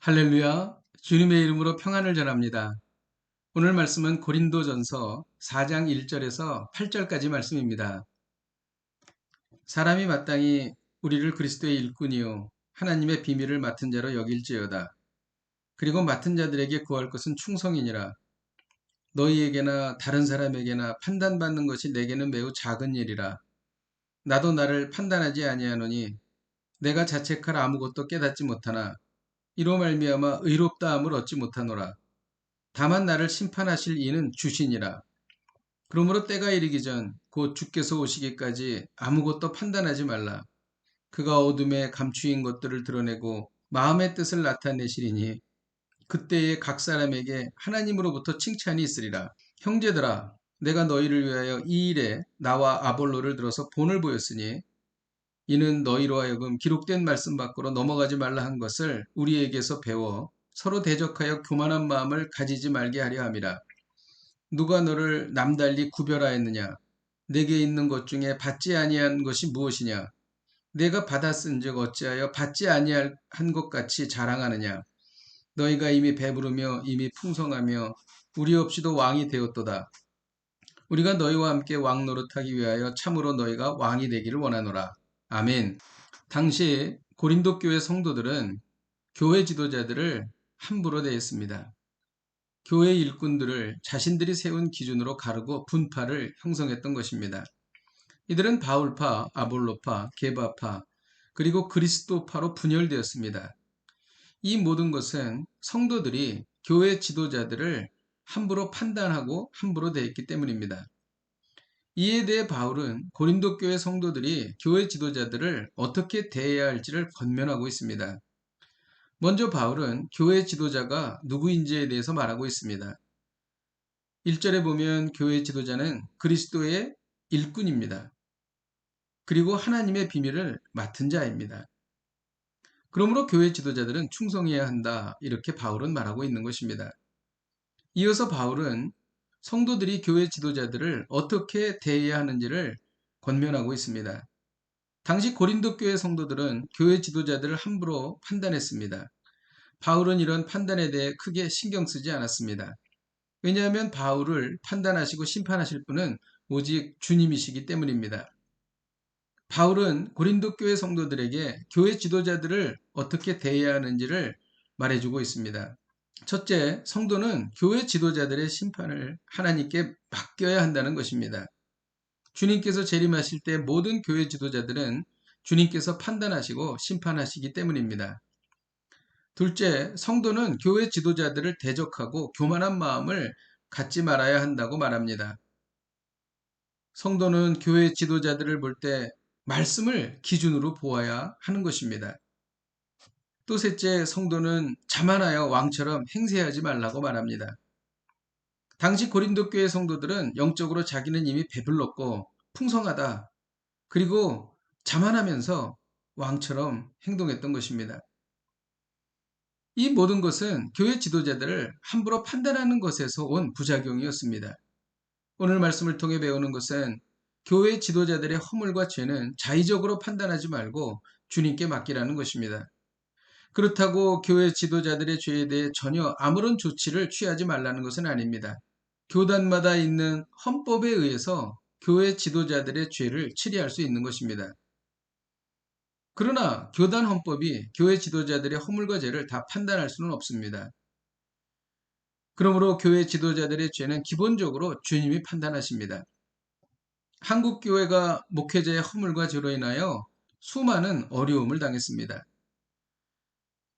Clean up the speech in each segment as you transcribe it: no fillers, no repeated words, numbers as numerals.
할렐루야, 주님의 이름으로 평안을 전합니다. 오늘 말씀은 고린도전서 4장 1절에서 8절까지 말씀입니다. 사람이 마땅히 우리를 그리스도의 일꾼이요 하나님의 비밀을 맡은 자로 여길지어다. 그리고 맡은 자들에게 구할 것은 충성이니라. 너희에게나 다른 사람에게나 판단받는 것이 내게는 매우 작은 일이라. 나도 나를 판단하지 아니하노니 내가 자책할 아무것도 깨닫지 못하나 이로 말미암아 의롭다함을 얻지 못하노라. 다만 나를 심판하실 이는 주시니라. 그러므로 때가 이르기 전 곧 주께서 오시기까지 아무것도 판단하지 말라. 그가 어둠에 감추인 것들을 드러내고 마음의 뜻을 나타내시리니 그때에 각 사람에게 하나님으로부터 칭찬이 있으리라. 형제들아, 내가 너희를 위하여 이 일에 나와 아볼로를 들어서 본을 보였으니 이는 너희로 하여금 기록된 말씀 밖으로 넘어가지 말라 한 것을 우리에게서 배워 서로 대적하여 교만한 마음을 가지지 말게 하려 함이라. 누가 너를 남달리 구별하였느냐? 내게 있는 것 중에 받지 아니한 것이 무엇이냐? 내가 받았은즉 어찌하여 받지 아니한 것 같이 자랑하느냐? 너희가 이미 배부르며 이미 풍성하며 우리 없이도 왕이 되었도다. 우리가 너희와 함께 왕 노릇하기 위하여 참으로 너희가 왕이 되기를 원하노라. 아멘. 당시 고린도 교회 성도들은 교회 지도자들을 함부로 대했습니다. 교회 일꾼들을 자신들이 세운 기준으로 가르고 분파를 형성했던 것입니다. 이들은 바울파, 아볼로파, 게바파, 그리고 그리스도파로 분열되었습니다. 이 모든 것은 성도들이 교회 지도자들을 함부로 판단하고 함부로 대했기 때문입니다. 이에 대해 바울은 고린도 교회 성도들이 교회 지도자들을 어떻게 대해야 할지를 권면하고 있습니다. 먼저 바울은 교회 지도자가 누구인지에 대해서 말하고 있습니다. 1절에 보면 교회 지도자는 그리스도의 일꾼입니다. 그리고 하나님의 비밀을 맡은 자입니다. 그러므로 교회 지도자들은 충성해야 한다. 이렇게 바울은 말하고 있는 것입니다. 이어서 바울은 성도들이 교회 지도자들을 어떻게 대해야 하는지를 권면하고 있습니다. 당시 고린도 교회 성도들은 교회 지도자들을 함부로 판단했습니다. 바울은 이런 판단에 대해 크게 신경 쓰지 않았습니다. 왜냐하면 바울을 판단하시고 심판하실 분은 오직 주님이시기 때문입니다. 바울은 고린도 교회 성도들에게 교회 지도자들을 어떻게 대해야 하는지를 말해주고 있습니다. 첫째, 성도는 교회 지도자들의 심판을 하나님께 맡겨야 한다는 것입니다. 주님께서 재림하실 때 모든 교회 지도자들은 주님께서 판단하시고 심판하시기 때문입니다. 둘째, 성도는 교회 지도자들을 대적하고 교만한 마음을 갖지 말아야 한다고 말합니다. 성도는 교회 지도자들을 볼 때 말씀을 기준으로 보아야 하는 것입니다. 또 셋째, 성도는 자만하여 왕처럼 행세하지 말라고 말합니다. 당시 고린도 교회 성도들은 영적으로 자기는 이미 배불렀고 풍성하다. 그리고 자만하면서 왕처럼 행동했던 것입니다. 이 모든 것은 교회 지도자들을 함부로 판단하는 것에서 온 부작용이었습니다. 오늘 말씀을 통해 배우는 것은 교회 지도자들의 허물과 죄는 자의적으로 판단하지 말고 주님께 맡기라는 것입니다. 그렇다고 교회 지도자들의 죄에 대해 전혀 아무런 조치를 취하지 말라는 것은 아닙니다. 교단마다 있는 헌법에 의해서 교회 지도자들의 죄를 처리할 수 있는 것입니다. 그러나 교단 헌법이 교회 지도자들의 허물과 죄를 다 판단할 수는 없습니다. 그러므로 교회 지도자들의 죄는 기본적으로 주님이 판단하십니다. 한국 교회가 목회자의 허물과 죄로 인하여 수많은 어려움을 당했습니다.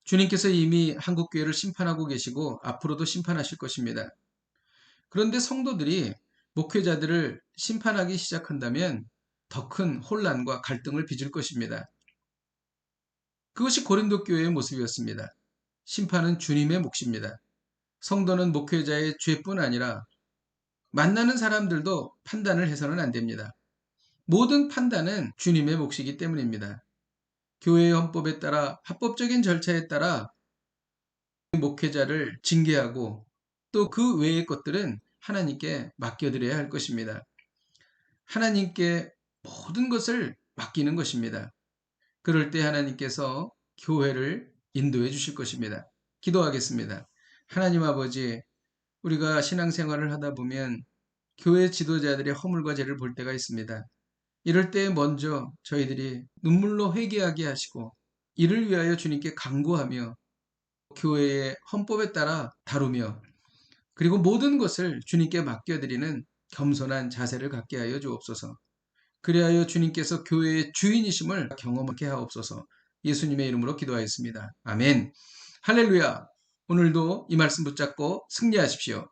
주님께서 이미 한국 교회를 심판하고 계시고 앞으로도 심판하실 것입니다. 그런데 성도들이 목회자들을 심판하기 시작한다면 더 큰 혼란과 갈등을 빚을 것입니다. 그것이 고린도 교회의 모습이었습니다. 심판은 주님의 몫입니다. 성도는 목회자의 죄뿐 아니라 만나는 사람들도 판단을 해서는 안 됩니다. 모든 판단은 주님의 몫이기 때문입니다. 교회의 헌법에 따라 합법적인 절차에 따라 목회자를 징계하고 또 그 외의 것들은 하나님께 맡겨드려야 할 것입니다. 하나님께 모든 것을 맡기는 것입니다. 그럴 때 하나님께서 교회를 인도해 주실 것입니다. 기도하겠습니다. 하나님 아버지, 우리가 신앙생활을 하다 보면 교회 지도자들의 허물과 죄를 볼 때가 있습니다. 이럴 때 먼저 저희들이 눈물로 회개하게 하시고 이를 위하여 주님께 간구하며 교회의 헌법에 따라 다루며 그리고 모든 것을 주님께 맡겨드리는 겸손한 자세를 갖게 하여 주옵소서. 그리하여 주님께서 교회의 주인이심을 경험하게 하옵소서. 예수님의 이름으로 기도하였습니다. 아멘. 할렐루야. 오늘도 이 말씀 붙잡고 승리하십시오.